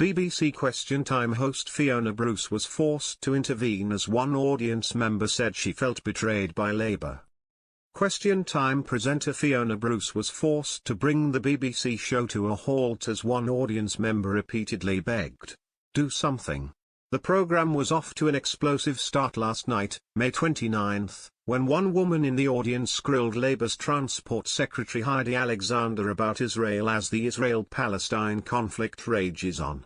BBC Question Time host Fiona Bruce was forced to intervene as one audience member said she felt betrayed by Labour. Question Time presenter Fiona Bruce was forced to bring the BBC show to a halt as one audience member repeatedly begged, "Do something." The programme was off to an explosive start last night, May 29, when one woman in the audience grilled Labour's Transport Secretary Heidi Alexander about Israel as the Israel-Palestine conflict rages on.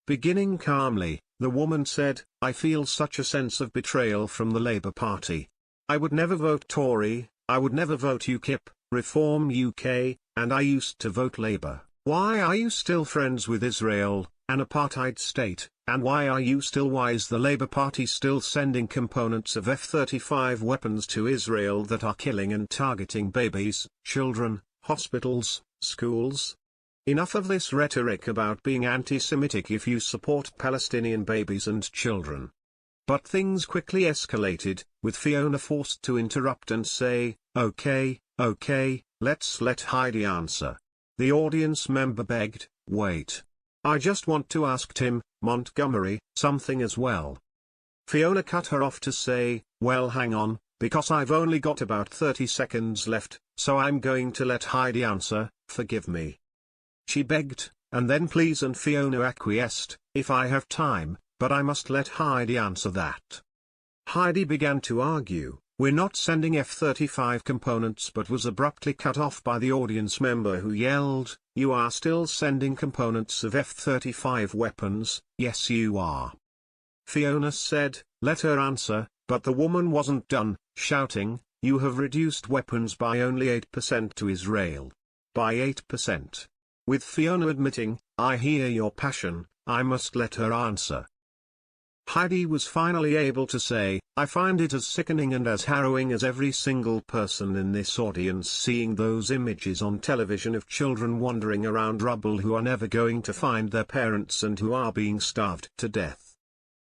Beginning calmly, the woman said, "I feel such a sense of betrayal from the Labour Party. I would never vote Tory, I would never vote UKIP, Reform UK, and I used to vote Labour. Why are you still friends with Israel, an apartheid state, and why are you still is the Labour Party still sending components of F-35 weapons to Israel that are killing and targeting babies, children, hospitals, schools? Enough of this rhetoric about being anti-Semitic if you support Palestinian babies and children." But things quickly escalated, with Fiona forced to interrupt and say, okay, let's let Heidi answer." The audience member begged, "Wait. I just want to ask Tim, Montgomery, something as well." Fiona cut her off to say, "Well, hang on, because I've only got about 30 seconds left, so I'm going to let Heidi answer, forgive me." She begged, and then please, and Fiona acquiesced, "If I have time, but I must let Heidi answer that." Heidi began to argue, "We're not sending F-35 components," but was abruptly cut off by the audience member who yelled, "You are still sending components of F-35 weapons, yes you are." Fiona said, "Let her answer," but the woman wasn't done, shouting, "You have reduced weapons by only 8% to Israel. By 8%. With Fiona admitting, "I hear your passion, I must let her answer." Heidi was finally able to say, "I find it as sickening and as harrowing as every single person in this audience seeing those images on television of children wandering around rubble who are never going to find their parents and who are being starved to death.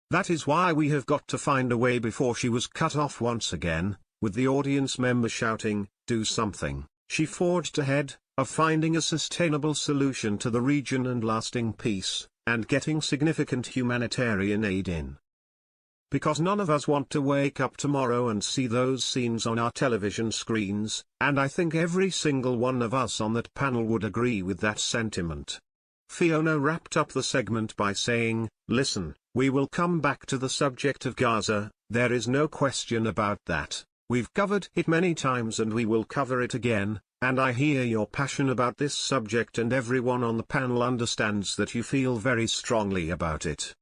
That is why we have got to find a way." Before she was cut off once again, with the audience member shouting, "Do something," she forged ahead, of finding a sustainable solution to the region and lasting peace, and getting significant humanitarian aid in. Because none of us want to wake up tomorrow and see those scenes on our television screens, and I think every single one of us on that panel would agree with that sentiment. Fiona wrapped up the segment by saying, "Listen, we will come back to the subject of Gaza, there is no question about that. We've covered it many times and we will cover it again, and I hear your passion about this subject and everyone on the panel understands that you feel very strongly about it.